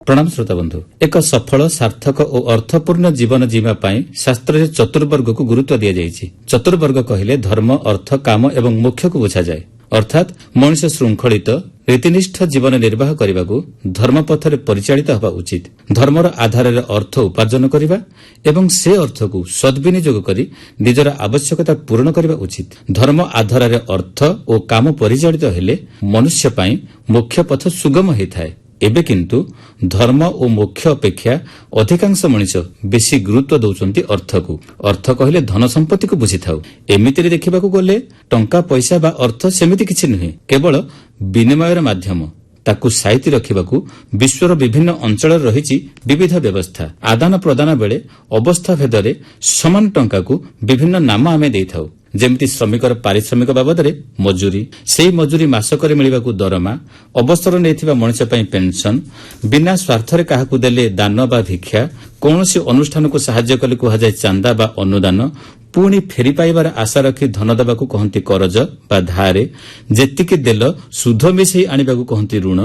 प्रणाम श्रोता बंधु। एक सफल सार्थक और अर्थपूर्ण जीवन जीवा पाई शास्त्र चतुर्वर्ग को गुरुत्व दिया जायछि। चतुर्वर्ग कहले धर्म, अर्थ, काम एवं मोक्ष को बुझा जाए। अर्थात मनुष्य श्रृंखलित रीतिनिष्ठ जीवन निर्वाह करने को धर्म पथरे परिचालित हवा उचित। धर्मर आधार अर्थ उपार्जन करने एवं से अर्थ को सद्विनियोग करी निजर आवश्यकता पूर्ण करने उचित। धर्म आधार अर्थ और काम परिचालित हेले मनुष्य पाई मोक्ष पथ सुगम होता है। एबे किंतु धर्म और मोक्ष अपेक्षा अधिकांश मनुष्य बेसी गुरुत्व दौरान अर्थ को। अर्थ कहले धन संपत्ति को बुझी था। एमिति देखा गले टंका पैसा बा अर्थ सेमिति किछि नुहे, केवल विनिमयर माध्यम। ताकू साइति रखिबाकू विश्वर विभिन्न अंचल रही विविध व्यवस्था। आदान प्रदान बेले अवस्था भेदरे समान टंका को विभिन्न नाम आमे देइथाउ। जेमिति श्रमिकर पारिश्रमिक बाबदरे मजूरी, सेही मजूरी मासकरे मिलिबाकू दरमा, अवसर नेथिबा मनुष्य पई पेंशन, बिना स्वार्थरे काहाकू देले दान बा भिक्षा, कौनसी अनुष्ठान को साहाय्य कले कुहाजाए चांदा बा अनुदान, पुणी फेरी पाइबार आशा रखी धन देवाकू कहती करज बा धारे, जेतिकी देल सुध मिसई आनिबाकू कहती ऋण,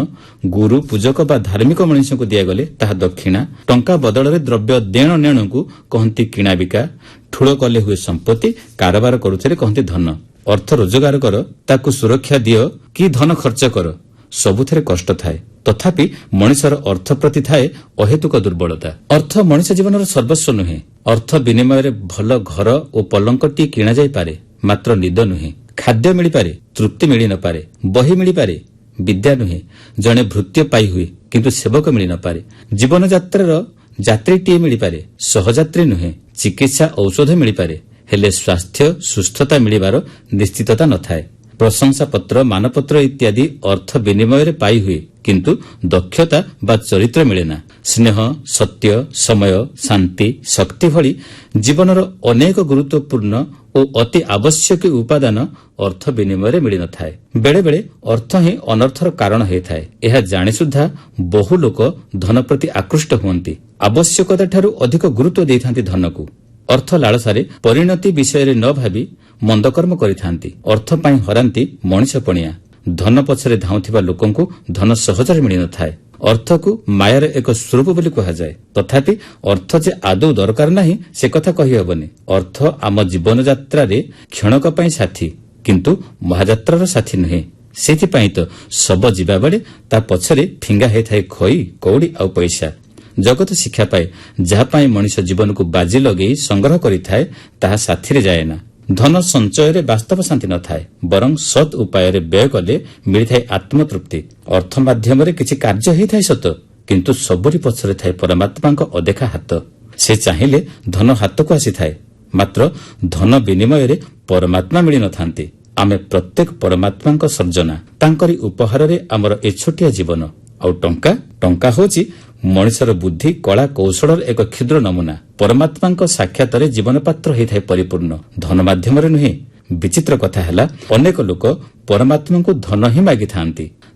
गुरु पूजक बा धार्मिक मनुष्य को दियागले ताहा दक्षिणा, टंका बदଳରେ द्रव्य देण नेण को कहती किणाबिका, ठूल कले हुए संपत्ति, कारोबार करुथिले कहती धन। अर्थ रोजगार कर, ताकू सुरक्षा दियो कि धन खर्च कर, सबुथिरे कष्ट थाए। तथापि मनुष्यर अर्थ प्रति थाए अहेतुक दुर्बलता। अर्थ मनुष्य जीवन सर्वस्व नुहे। अर्थ विनिमय भल घर और पलंकटी किणा जाई पारे, मात्र निद नुहे। खाद्य मिली पारे, तृप्ति मिली न पारे। बही मिली पारे, विद्या नुहे। जड़े भृत्य पाई हुए किंतु सेवक मिली न पारे। जीवन यात्रार यात्रीटीए मिली पारे, सहयात्री नुहे। चिकित्सा औषध मिली पारे, हेले स्वास्थ्य सुस्थता मिलिबार निश्चितता न थाए। प्रशंसा पत्र, मानपत्र इत्यादि अर्थ विनिमय पाई हुए किंतु दक्षता बा चरित्र मिलेना। स्नेह, सत्य, समय, शांति, शक्ति भली जीवनर अनेक गुरुत्वपूर्ण और अति आवश्यक उपादान अर्थ विनिमय मिल न थाए। बेले बेले अर्थ ही अनर्थर कारण होता है। यह जाने सुधा बहु लोक धन प्रति आकृष्ट हुअन्ति, आवश्यकता ठारू अधिक गुरुत्व देइथांति धन को। अर्थ लालसारे परिणति विषय न भावी मंदकर्म करिथांती। अर्थ पाई हरांती मनुष्य पणिया। धन पछरे धाउथिबा लोकंकु धन सहजरे मिली न थाए। अर्थ को मायार एक स्वरूप बोली कहा जाए। तथापि अर्थ जे आदौ दरकार नाही से कथा कहि हबनी। अर्थ आम जीवन यात्रा रे क्षणक पई साथी किंतु महायात्रार साथी नुहे। सेथिपई तो सब जीवा बेले ता पछरे फिंगा हेथाए खई, कौड़ी आ पैसा। जगत शिक्षा पाए जहा पाई मनुष्य जीवन को बाजी लगे संग्रह करिथाए ताहा साथी रे जाएना। धन संचय रे वास्तव शांति न थाए, बरं सद उपाय रे व्यय कले मिलिथाए आत्मतृप्ति। अर्थ माध्यम रे किछि कार्य हेथाए सत, किंतु सबरी पछरे थाए परमात्मांक अदेखा हाथ। से चाहिले धन हाथ को आसी थाए, मात्र धन विनिमय रे परमात्मा मिली न थांती। आमे प्रत्येक परमात्मांक सर्जना, तांकरी उपहार रे हमर ए छोटिया जीवन। आउ टंका होची मनुष्यर बुद्धि, कला, कौशल एक क्षुद्र नमूना। परमात्मा साक्षात जीवन पात्र होता है परिपूर्ण, धन माध्यम नुहे। विचित्र कथा है अनेक लोक परमात्मा को धन ही मागी था।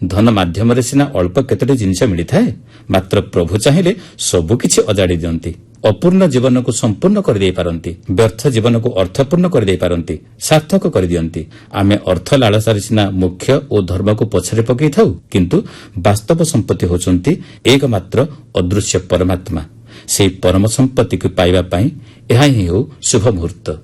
धन माध्यम सिना अल्प केतोटी जिनिस मिलता है, मात्र प्रभु चाहिए सबकिछि अजाड़ी दियंती। अपूर्ण जीवन को संपूर्ण कर दे पारंती, व्यर्थ जीवन को अर्थपूर्ण कर दे पारंती, सार्थक कर दियंती। आमे अर्थ लालसार सिना मुख्य और धर्म को पछरे पकई थाउ, किंतु वास्तव संपत्ति होचंती एकमात्र अदृश्य परमात्मा। से परम संपत्ति को पाइबा पाई यह ही हो शुभ मुहूर्त।